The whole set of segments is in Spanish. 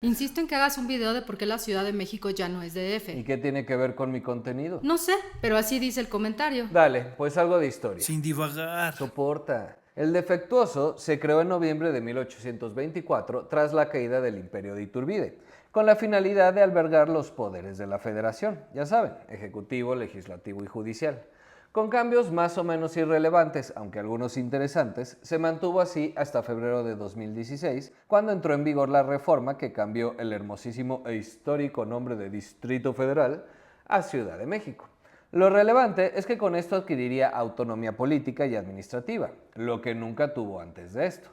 Insisto en que hagas un video de por qué la Ciudad de México ya no es DF. ¿Y qué tiene que ver con mi contenido? No sé, pero así dice el comentario. Dale, pues algo de historia. Sin divagar. Soporta. El Defectuoso se creó en noviembre de 1824 tras la caída del Imperio de Iturbide, con la finalidad de albergar los poderes de la Federación, ya saben, ejecutivo, legislativo y judicial. Con cambios más o menos irrelevantes, aunque algunos interesantes, se mantuvo así hasta febrero de 2016, cuando entró en vigor la reforma que cambió el hermosísimo e histórico nombre de Distrito Federal a Ciudad de México. Lo relevante es que con esto adquiriría autonomía política y administrativa, lo que nunca tuvo antes de esto.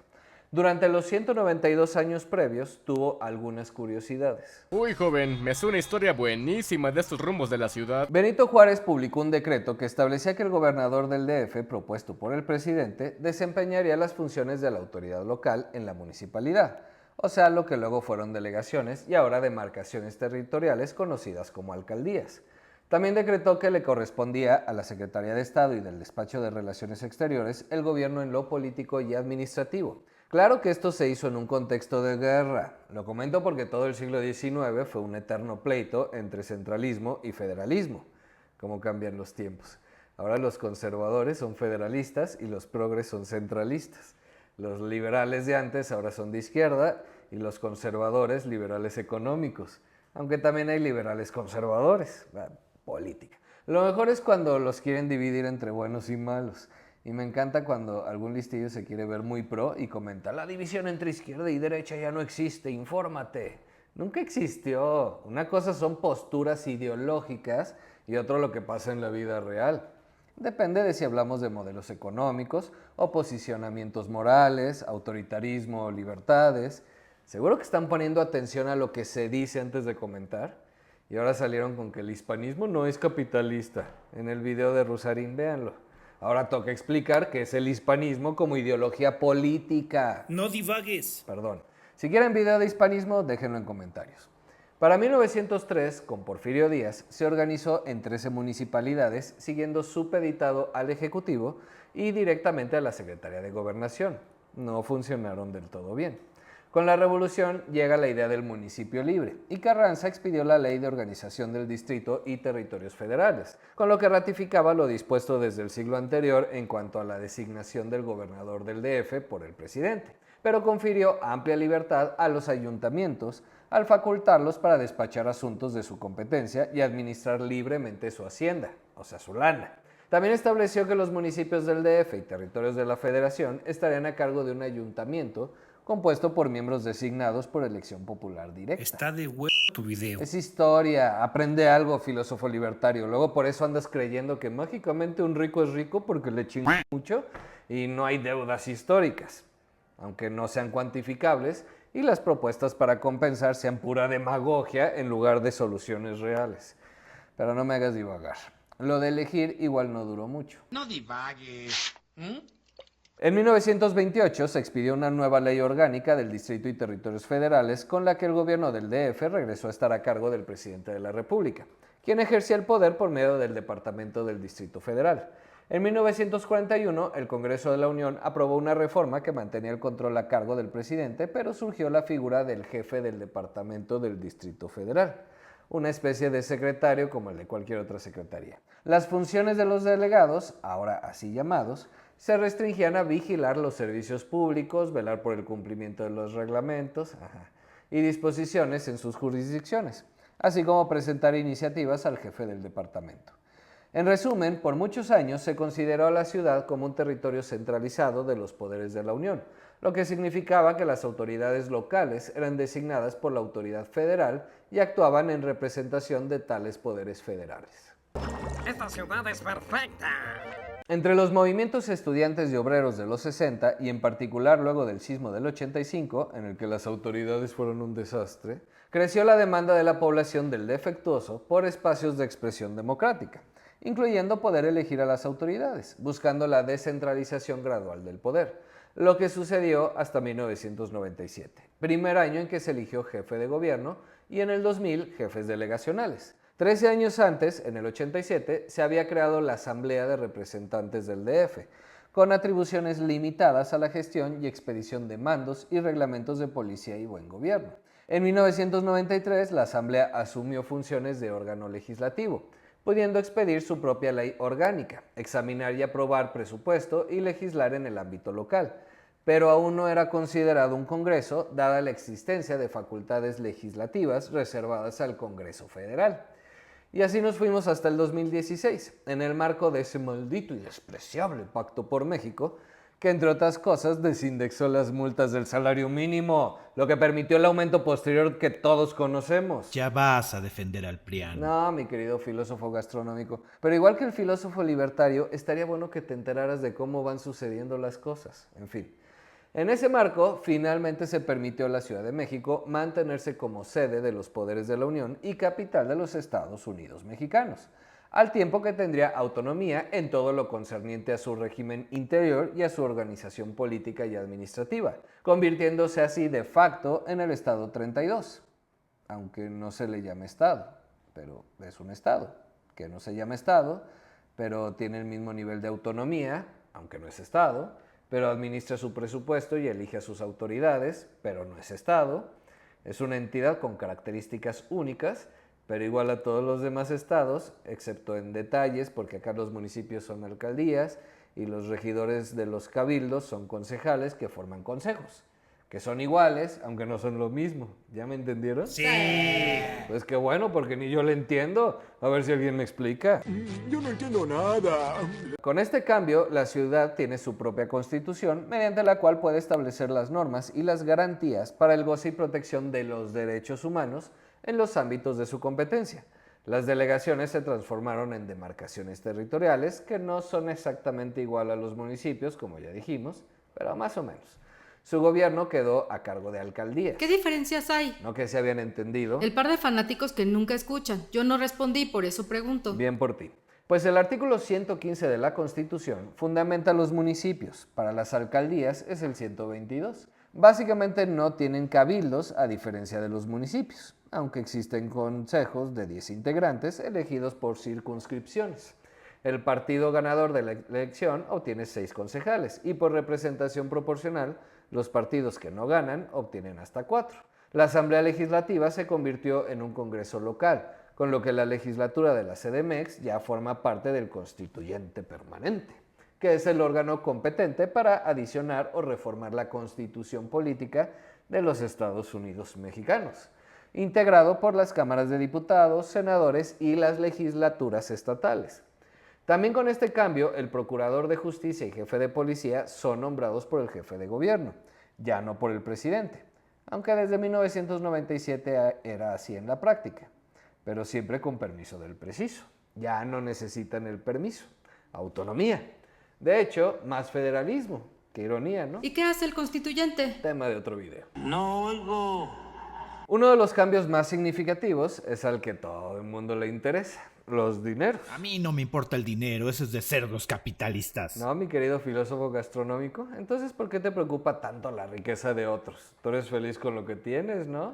Durante los 192 años previos tuvo algunas curiosidades. Uy, joven, me hace una historia buenísima de estos rumbos de la ciudad. Benito Juárez publicó un decreto que establecía que el gobernador del DF, propuesto por el presidente, desempeñaría las funciones de la autoridad local en la municipalidad, o sea, lo que luego fueron delegaciones y ahora demarcaciones territoriales conocidas como alcaldías. También decretó que le correspondía a la Secretaría de Estado y del Despacho de Relaciones Exteriores el gobierno en lo político y administrativo. Claro que esto se hizo en un contexto de guerra. Lo comento porque todo el siglo XIX fue un eterno pleito entre centralismo y federalismo. ¿Cómo cambian los tiempos? Ahora los conservadores son federalistas y los progres son centralistas. Los liberales de antes ahora son de izquierda y los conservadores liberales económicos. Aunque también hay liberales conservadores. Política. Lo mejor es cuando los quieren dividir entre buenos y malos. Y me encanta cuando algún listillo se quiere ver muy pro y comenta: la división entre izquierda y derecha ya no existe, infórmate. Nunca existió. Una cosa son posturas ideológicas y otro lo que pasa en la vida real. Depende de si hablamos de modelos económicos o posicionamientos morales, autoritarismo o libertades. Seguro que están poniendo atención a lo que se dice antes de comentar. Y ahora salieron con que el hispanismo no es capitalista. En el video de Rusarín, véanlo. Ahora toca explicar qué es el hispanismo como ideología política. No divagues. Perdón. Si quieren video de hispanismo, déjenlo en comentarios. Para 1903, con Porfirio Díaz, se organizó en 13 municipalidades, siguiendo supeditado al Ejecutivo y directamente a la Secretaría de Gobernación. No funcionaron del todo bien. Con la revolución llega la idea del municipio libre y Carranza expidió la ley de organización del distrito y territorios federales, con lo que ratificaba lo dispuesto desde el siglo anterior en cuanto a la designación del gobernador del DF por el presidente, pero confirió amplia libertad a los ayuntamientos al facultarlos para despachar asuntos de su competencia y administrar libremente su hacienda, o sea, su lana. También estableció que los municipios del DF y territorios de la Federación estarían a cargo de un ayuntamiento compuesto por miembros designados por elección popular directa. Está de huevo tu video. Es historia, aprende algo, filósofo libertario. Luego por eso andas creyendo que mágicamente un rico es rico porque le chinga mucho y no hay deudas históricas, aunque no sean cuantificables, y las propuestas para compensar sean pura demagogia en lugar de soluciones reales. Pero no me hagas divagar. Lo de elegir igual no duró mucho. No divagues. En 1928 se expidió una nueva ley orgánica del Distrito y Territorios Federales con la que el gobierno del DF regresó a estar a cargo del presidente de la República, quien ejercía el poder por medio del Departamento del Distrito Federal. En 1941, el Congreso de la Unión aprobó una reforma que mantenía el control a cargo del presidente, pero surgió la figura del jefe del Departamento del Distrito Federal, una especie de secretario como el de cualquier otra secretaría. Las funciones de los delegados, ahora así llamados, se restringían a vigilar los servicios públicos, velar por el cumplimiento de los reglamentos y disposiciones en sus jurisdicciones, así como presentar iniciativas al jefe del departamento. En resumen, por muchos años se consideró a la ciudad como un territorio centralizado de los poderes de la Unión, lo que significaba que las autoridades locales eran designadas por la autoridad federal y actuaban en representación de tales poderes federales. Esta ciudad es perfecta. Entre los movimientos estudiantes y obreros de los 60, y en particular luego del sismo del 85, en el que las autoridades fueron un desastre, creció la demanda de la población del Defectuoso por espacios de expresión democrática, incluyendo poder elegir a las autoridades, buscando la descentralización gradual del poder, lo que sucedió hasta 1997, primer año en que se eligió jefe de gobierno, y en el 2000 jefes delegacionales. 13 años antes, en el 87, se había creado la Asamblea de Representantes del DF, con atribuciones limitadas a la gestión y expedición de mandos y reglamentos de policía y buen gobierno. En 1993, la Asamblea asumió funciones de órgano legislativo, pudiendo expedir su propia ley orgánica, examinar y aprobar presupuesto y legislar en el ámbito local, pero aún no era considerado un Congreso, dada la existencia de facultades legislativas reservadas al Congreso Federal. Y así nos fuimos hasta el 2016, en el marco de ese maldito y despreciable Pacto por México, que entre otras cosas desindexó las multas del salario mínimo, lo que permitió el aumento posterior que todos conocemos. Ya vas a defender al PRIAN. No, mi querido filósofo gastronómico, pero igual que el filósofo libertario, estaría bueno que te enteraras de cómo van sucediendo las cosas. En fin, en ese marco, finalmente se permitió a la Ciudad de México mantenerse como sede de los poderes de la Unión y capital de los Estados Unidos mexicanos, al tiempo que tendría autonomía en todo lo concerniente a su régimen interior y a su organización política y administrativa, convirtiéndose así de facto en el Estado 32, aunque no se le llame Estado, pero es un Estado, que no se llama Estado, pero tiene el mismo nivel de autonomía, aunque no es Estado, pero administra su presupuesto y elige a sus autoridades, pero no es Estado, es una entidad con características únicas, pero igual a todos los demás estados, excepto en detalles, porque acá los municipios son alcaldías y los regidores de los cabildos son concejales que forman consejos, que son iguales, aunque no son lo mismo. ¿Ya me entendieron? Sí. Pues qué bueno, porque ni yo le entiendo. A ver si alguien me explica. Yo no entiendo nada. Con este cambio, la ciudad tiene su propia constitución, mediante la cual puede establecer las normas y las garantías para el goce y protección de los derechos humanos en los ámbitos de su competencia. Las delegaciones se transformaron en demarcaciones territoriales que no son exactamente igual a los municipios, como ya dijimos, pero más o menos. Su gobierno quedó a cargo de alcaldías. ¿Qué diferencias hay? No que se habían entendido. El par de fanáticos que nunca escuchan. Yo no respondí, por eso pregunto. Bien por ti. Pues el artículo 115 de la Constitución fundamenta los municipios. Para las alcaldías es el 122. Básicamente no tienen cabildos a diferencia de los municipios, aunque existen consejos de 10 integrantes elegidos por circunscripciones. El partido ganador de la elección obtiene 6 concejales y por representación proporcional, los partidos que no ganan obtienen hasta 4. La Asamblea Legislativa se convirtió en un congreso local, con lo que la legislatura de la CDMX ya forma parte del Constituyente Permanente, que es el órgano competente para adicionar o reformar la Constitución política de los Estados Unidos mexicanos, integrado por las cámaras de diputados, senadores y las legislaturas estatales. También con este cambio, el procurador de justicia y jefe de policía son nombrados por el jefe de gobierno, ya no por el presidente, aunque desde 1997 era así en la práctica, pero siempre con permiso del preciso. Ya no necesitan el permiso. Autonomía. De hecho, más federalismo. Qué ironía, ¿no? ¿Y qué hace el constituyente? Tema de otro video. No oigo. Uno de los cambios más significativos es al que todo el mundo le interesa, los dineros. A mí no me importa el dinero, eso es de cerdos capitalistas. No, mi querido filósofo gastronómico, entonces ¿por qué te preocupa tanto la riqueza de otros? Tú eres feliz con lo que tienes, ¿no?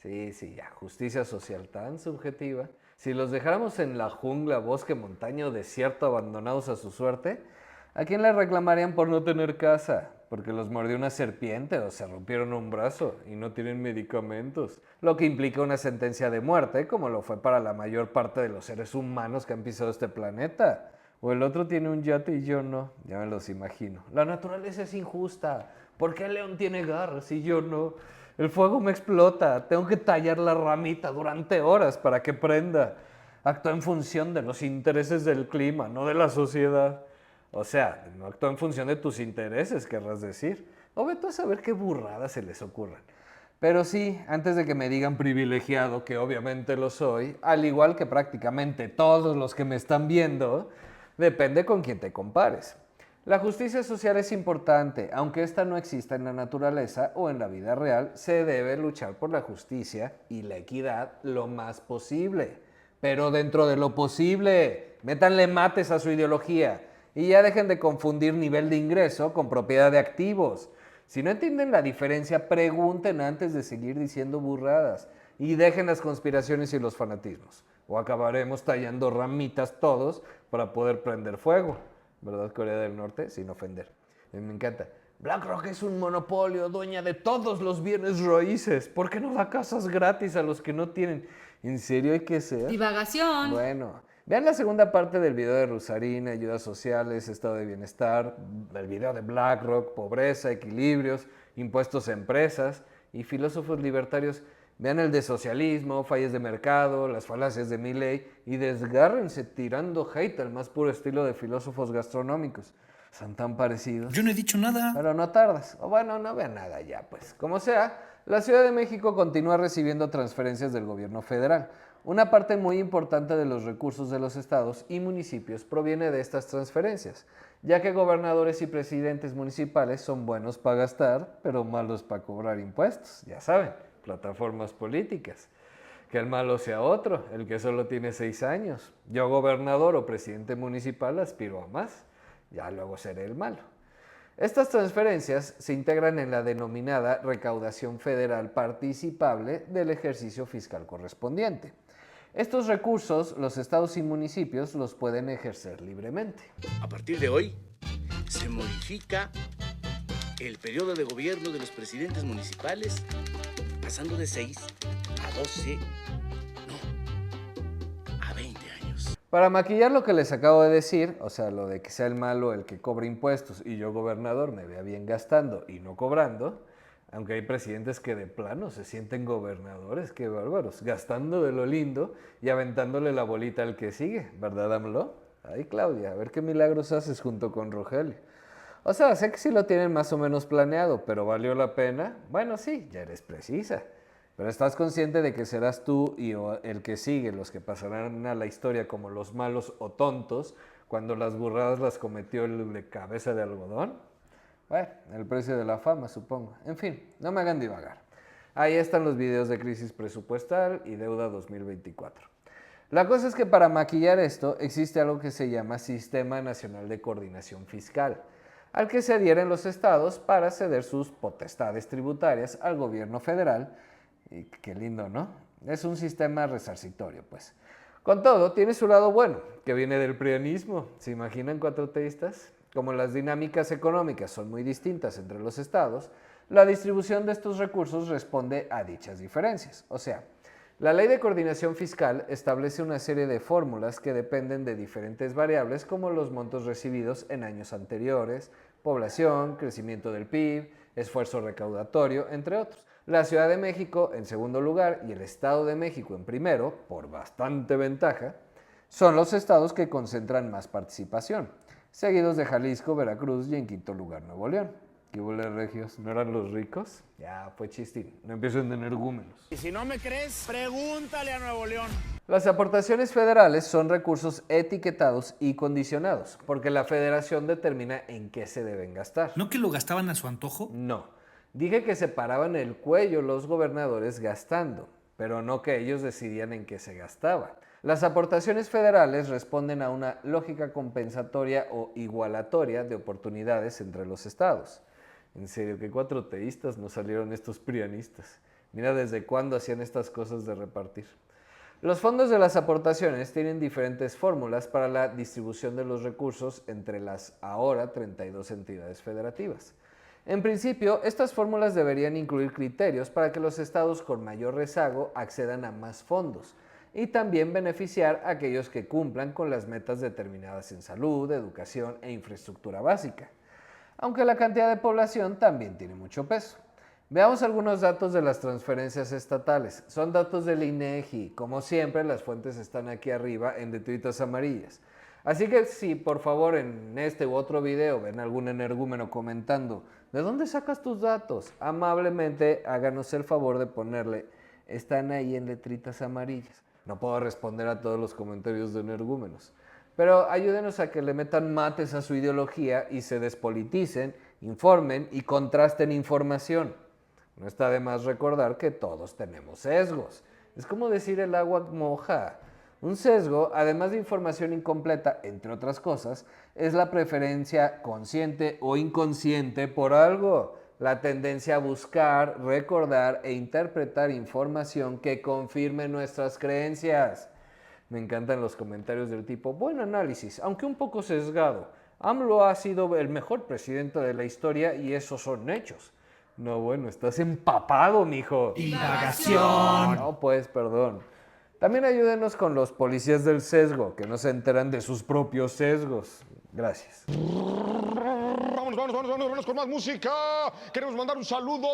Sí, ya, justicia social tan subjetiva. Si los dejáramos en la jungla, bosque, montaña o desierto abandonados a su suerte, ¿a quién le reclamarían por no tener casa? Porque los mordió una serpiente o se rompieron un brazo y no tienen medicamentos. Lo que implica una sentencia de muerte, como lo fue para la mayor parte de los seres humanos que han pisado este planeta. O el otro tiene un yate y yo no. Ya me los imagino. La naturaleza es injusta. ¿Por qué el león tiene garras y yo no? El fuego me explota. Tengo que tallar la ramita durante horas para que prenda. Actúa en función de los intereses del clima, no de la sociedad. O sea, no actúa en función de tus intereses, querrás decir. O ve tú a saber qué burradas se les ocurran. Pero sí, antes de que me digan privilegiado, que obviamente lo soy, al igual que prácticamente todos los que me están viendo, depende con quién te compares. La justicia social es importante, aunque esta no exista en la naturaleza o en la vida real, se debe luchar por la justicia y la equidad lo más posible. Pero dentro de lo posible, métanle mates a su ideología. Y ya dejen de confundir nivel de ingreso con propiedad de activos. Si no entienden la diferencia, pregunten antes de seguir diciendo burradas. Y dejen las conspiraciones y los fanatismos. O acabaremos tallando ramitas todos para poder prender fuego. ¿Verdad, Corea del Norte? Sin ofender. Me encanta. BlackRock es un monopolio, dueña de todos los bienes raíces. ¿Por qué no da casas gratis a los que no tienen? ¿En serio hay que ser? Divagación. Bueno, vean la segunda parte del video de Rusarina, ayudas sociales, estado de bienestar, el video de BlackRock, pobreza, equilibrios, impuestos a empresas y filósofos libertarios. Vean el de socialismo, fallas de mercado, las falacias de Milley y desgárrense tirando hate al más puro estilo de filósofos gastronómicos. Son tan parecidos. Yo no he dicho nada. Pero no tardas. O bueno, no vean nada ya, pues. Como sea, la Ciudad de México continúa recibiendo transferencias del gobierno federal. Una parte muy importante de los recursos de los estados y municipios proviene de estas transferencias, ya que gobernadores y presidentes municipales son buenos para gastar, pero malos para cobrar impuestos. Ya saben, plataformas políticas. Que el malo sea otro, el que solo tiene 6 años. Yo, gobernador o presidente municipal, aspiro a más. Ya luego seré el malo. Estas transferencias se integran en la denominada recaudación federal participable del ejercicio fiscal correspondiente. Estos recursos, los estados y municipios los pueden ejercer libremente. A partir de hoy, se modifica el periodo de gobierno de los presidentes municipales, pasando de 6 a 12, no, a 20 años. Para maquillar lo que les acabo de decir, o sea, lo de que sea el malo el que cobre impuestos y yo, gobernador, me vea bien gastando y no cobrando, aunque hay presidentes que de plano se sienten gobernadores, qué bárbaros, gastando de lo lindo y aventándole la bolita al que sigue, ¿verdad, AMLO? Ay, Claudia, a ver qué milagros haces junto con Rogelio. O sea, sé que sí lo tienen más o menos planeado, pero ¿valió la pena? Bueno, sí, ya eres precisa. Pero estás consciente de que serás tú y el que sigue los que pasarán a la historia como los malos o tontos cuando las burradas las cometió el de cabeza de algodón. Bueno, el precio de la fama, supongo. En fin, no me hagan divagar. Ahí están los videos de crisis presupuestal y deuda 2024. La cosa es que para maquillar esto existe algo que se llama Sistema Nacional de Coordinación Fiscal, al que se adhieren los estados para ceder sus potestades tributarias al gobierno federal. Y qué lindo, ¿no? Es un sistema resarcitorio, pues. Con todo, tiene su lado bueno, que viene del prianismo. ¿Se imaginan cuatro teístas? Como las dinámicas económicas son muy distintas entre los estados, la distribución de estos recursos responde a dichas diferencias. O sea, la Ley de Coordinación Fiscal establece una serie de fórmulas que dependen de diferentes variables como los montos recibidos en años anteriores, población, crecimiento del PIB, esfuerzo recaudatorio, entre otros. La Ciudad de México en segundo lugar y el Estado de México en primero, por bastante ventaja, son los estados que concentran más participación, seguidos de Jalisco, Veracruz y en quinto lugar Nuevo León. ¿Qué huele, regios? ¿No eran los ricos? Ya, fue chistín, no empiecen de energúmenos. Y si no me crees, pregúntale a Nuevo León. Las aportaciones federales son recursos etiquetados y condicionados, porque la federación determina en qué se deben gastar. ¿No que lo gastaban a su antojo? No. Dije que se paraban el cuello los gobernadores gastando, pero no que ellos decidían en qué se gastaba. Las aportaciones federales responden a una lógica compensatoria o igualatoria de oportunidades entre los estados. En serio, qué cuatro teístas nos salieron estos prianistas. Mira desde cuándo hacían estas cosas de repartir. Los fondos de las aportaciones tienen diferentes fórmulas para la distribución de los recursos entre las ahora 32 entidades federativas. En principio, estas fórmulas deberían incluir criterios para que los estados con mayor rezago accedan a más fondos y también beneficiar a aquellos que cumplan con las metas determinadas en salud, educación e infraestructura básica. Aunque la cantidad de población también tiene mucho peso. Veamos algunos datos de las transferencias estatales. Son datos del INEGI. Como siempre, las fuentes están aquí arriba en letritas amarillas. Así que si por favor en este u otro video ven algún energúmeno comentando ¿de dónde sacas tus datos? Amablemente háganos el favor de ponerle están ahí en letritas amarillas. No puedo responder a todos los comentarios de energúmenos, pero ayúdenos a que le metan mates a su ideología y se despoliticen, informen y contrasten información. No está de más recordar que todos tenemos sesgos. Es como decir el agua moja. Un sesgo, además de información incompleta, entre otras cosas, es la preferencia consciente o inconsciente por algo, la tendencia a buscar, recordar e interpretar información que confirme nuestras creencias. Me encantan los comentarios del tipo, buen análisis, aunque un poco sesgado. AMLO ha sido el mejor presidente de la historia y esos son hechos. No, bueno, estás empapado, mijo. Divagación. No, pues, perdón. También ayúdenos con los policías del sesgo, que no se enteran de sus propios sesgos. Gracias. Vámonos con más música. Queremos mandar un saludo.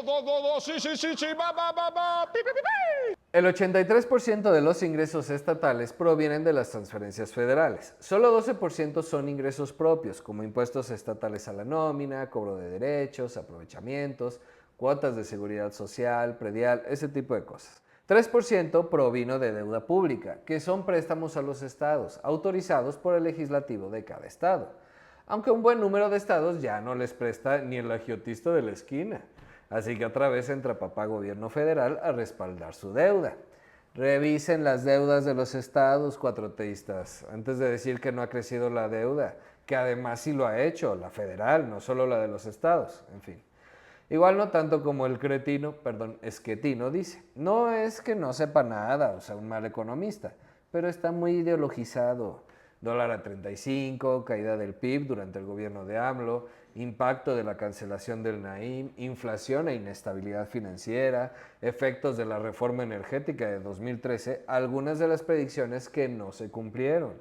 Sí, va. Pi. El 83% de los ingresos estatales provienen de las transferencias federales. Solo 12% son ingresos propios, como impuestos estatales a la nómina, cobro de derechos, aprovechamientos, cuotas de seguridad social, predial, ese tipo de cosas. 3% provino de deuda pública, que son préstamos a los estados, autorizados por el legislativo de cada estado. Aunque un buen número de estados ya no les presta ni el agiotista de la esquina. Así que otra vez entra papá gobierno federal a respaldar su deuda. Revisen las deudas de los estados, cuatroteístas, antes de decir que no ha crecido la deuda, que además sí lo ha hecho, la federal, no solo la de los estados, en fin. Igual no tanto como el Esquetino dice. No es que no sepa nada, o sea, un mal economista, pero está muy ideologizado. Dólar a 35, caída del PIB durante el gobierno de AMLO, impacto de la cancelación del Naim, inflación e inestabilidad financiera, efectos de la reforma energética de 2013, algunas de las predicciones que no se cumplieron.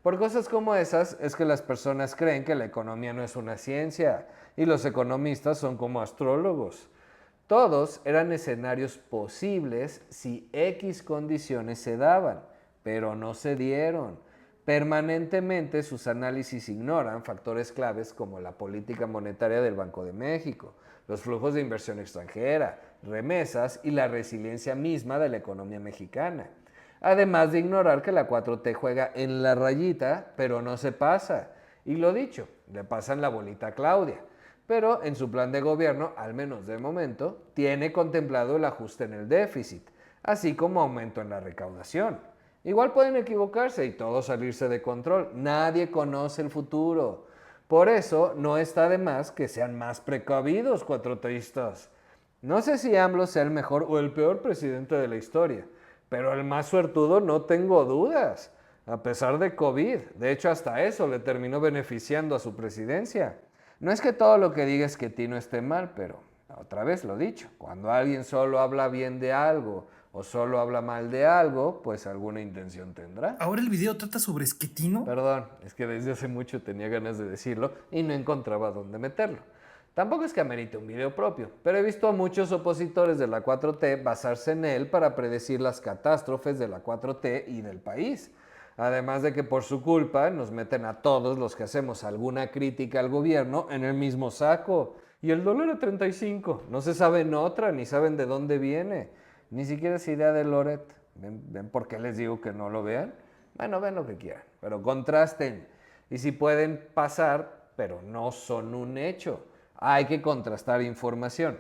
Por cosas como esas es que las personas creen que la economía no es una ciencia y los economistas son como astrólogos. Todos eran escenarios posibles si X condiciones se daban, pero no se dieron. Permanentemente sus análisis ignoran factores claves como la política monetaria del Banco de México, los flujos de inversión extranjera, remesas y la resiliencia misma de la economía mexicana. Además de ignorar que la 4T juega en la rayita, pero no se pasa. Y lo dicho, le pasan la bolita a Claudia. Pero en su plan de gobierno, al menos de momento, tiene contemplado el ajuste en el déficit, así como aumento en la recaudación. Igual pueden equivocarse y todo salirse de control. Nadie conoce el futuro. Por eso no está de más que sean más precavidos, cuatroteístas. No sé si AMLO sea el mejor o el peor presidente de la historia, pero el más suertudo no tengo dudas, a pesar de COVID. De hecho, hasta eso le terminó beneficiando a su presidencia. No es que todo lo que diga Esquetino esté mal, pero otra vez lo dicho, cuando alguien solo habla bien de algo o solo habla mal de algo, pues alguna intención tendrá. ¿Ahora el video trata sobre Esquetino? Perdón, es que desde hace mucho tenía ganas de decirlo y no encontraba dónde meterlo. Tampoco es que amerite un video propio, pero he visto a muchos opositores de la 4T basarse en él para predecir las catástrofes de la 4T y del país. Además de que por su culpa nos meten a todos los que hacemos alguna crítica al gobierno en el mismo saco. Y el dólar a 35, no se sabe en otra, ni saben de dónde viene. Ni siquiera es idea de Loret. ¿Ven por qué les digo que no lo vean? Bueno, ven lo que quieran, pero contrasten. Y si pueden pasar, pero no son un hecho. Hay que contrastar información.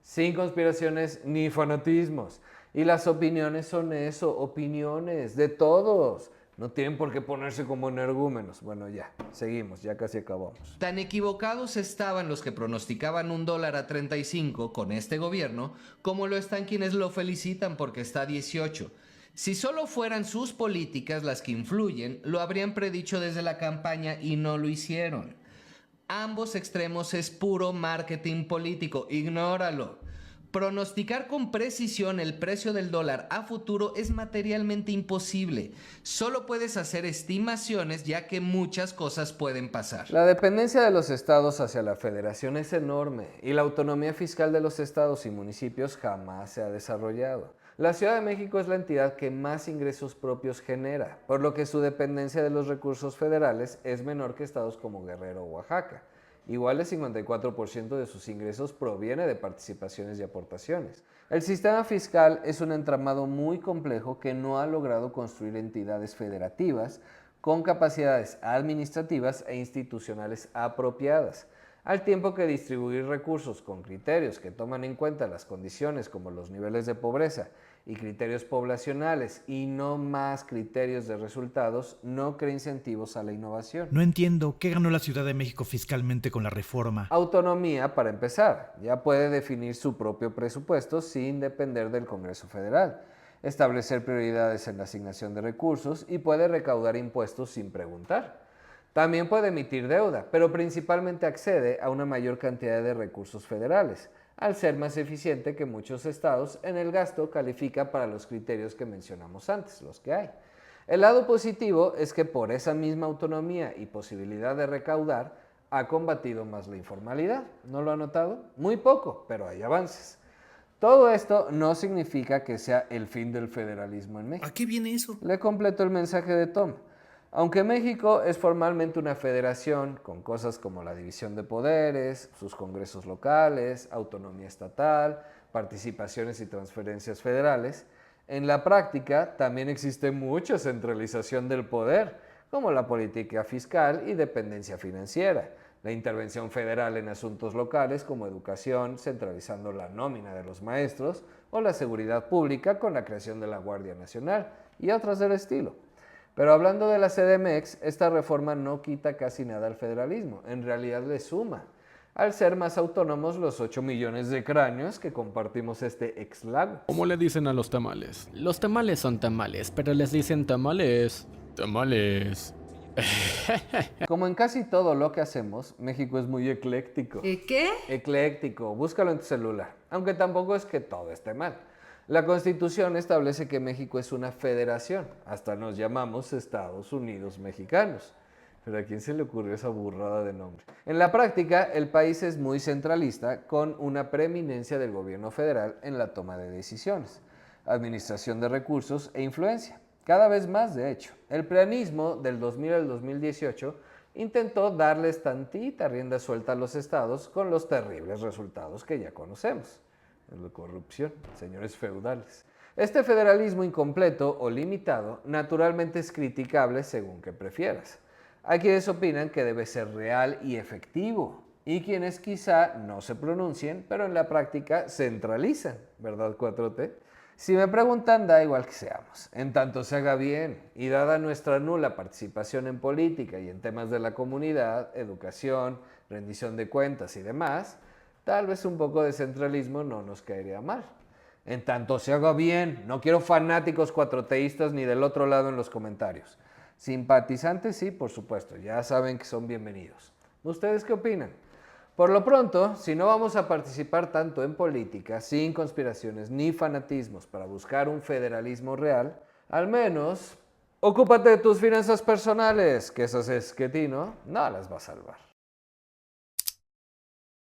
Sin conspiraciones ni fanatismos. Y las opiniones son eso, opiniones de todos. No tienen por qué ponerse como energúmenos. Bueno, ya, seguimos, ya casi acabamos. Tan equivocados estaban los que pronosticaban un dólar a 35 con este gobierno, como lo están quienes lo felicitan porque está a 18. Si solo fueran sus políticas las que influyen, lo habrían predicho desde la campaña y no lo hicieron. Ambos extremos es puro marketing político, ignóralo. Pronosticar con precisión el precio del dólar a futuro es materialmente imposible. Solo puedes hacer estimaciones ya que muchas cosas pueden pasar. La dependencia de los estados hacia la federación es enorme y la autonomía fiscal de los estados y municipios jamás se ha desarrollado. La Ciudad de México es la entidad que más ingresos propios genera, por lo que su dependencia de los recursos federales es menor que estados como Guerrero o Oaxaca. Igual el 54% de sus ingresos proviene de participaciones y aportaciones. El sistema fiscal es un entramado muy complejo que no ha logrado construir entidades federativas con capacidades administrativas e institucionales apropiadas, al tiempo que distribuir recursos con criterios que toman en cuenta las condiciones como los niveles de pobreza y criterios poblacionales y no más criterios de resultados no crea incentivos a la innovación. No entiendo, ¿qué ganó la Ciudad de México fiscalmente con la reforma? Autonomía para empezar, ya puede definir su propio presupuesto sin depender del Congreso Federal, establecer prioridades en la asignación de recursos y puede recaudar impuestos sin preguntar. También puede emitir deuda, pero principalmente accede a una mayor cantidad de recursos federales, al ser más eficiente que muchos estados en el gasto califica para los criterios que mencionamos antes, los que hay. El lado positivo es que por esa misma autonomía y posibilidad de recaudar, ha combatido más la informalidad. ¿No lo ha notado? Muy poco, pero hay avances. Todo esto no significa que sea el fin del federalismo en México. ¿A qué viene eso? Le completo el mensaje de Tom. Aunque México es formalmente una federación con cosas como la división de poderes, sus congresos locales, autonomía estatal, participaciones y transferencias federales, en la práctica también existe mucha centralización del poder, como la política fiscal y dependencia financiera, la intervención federal en asuntos locales como educación, centralizando la nómina de los maestros, o la seguridad pública con la creación de la Guardia Nacional y otras del estilo. Pero hablando de la CDMX, esta reforma no quita casi nada al federalismo, en realidad le suma, al ser más autónomos los 8 millones de cráneos que compartimos este exlago. ¿Cómo le dicen a los tamales? Los tamales son tamales, pero les dicen tamales. Tamales. Como en casi todo lo que hacemos, México es muy ecléctico. ¿Qué? Ecléctico, búscalo en tu celular, aunque tampoco es que todo esté mal. La Constitución establece que México es una federación, hasta nos llamamos Estados Unidos Mexicanos. Pero ¿a quién se le ocurrió esa burrada de nombre? En la práctica, el país es muy centralista, con una preeminencia del gobierno federal en la toma de decisiones, administración de recursos e influencia. Cada vez más, de hecho. El prianismo del 2000 al 2018 intentó darles tantita rienda suelta a los estados con los terribles resultados que ya conocemos. La corrupción, señores feudales. Este federalismo incompleto o limitado naturalmente es criticable según que prefieras. Hay quienes opinan que debe ser real y efectivo, y quienes quizá no se pronuncien, pero en la práctica centralizan, ¿verdad 4T? Si me preguntan, da igual que seamos, en tanto se haga bien, y dada nuestra nula participación en política y en temas de la comunidad, educación, rendición de cuentas y demás, tal vez un poco de centralismo no nos caería mal. En tanto se haga bien, no quiero fanáticos cuatroteístas ni del otro lado en los comentarios. Simpatizantes sí, por supuesto, ya saben que son bienvenidos. ¿Ustedes qué opinan? Por lo pronto, si no vamos a participar tanto en política, sin conspiraciones ni fanatismos para buscar un federalismo real, al menos ocúpate de tus finanzas personales, que esas esquetino no las va a salvar.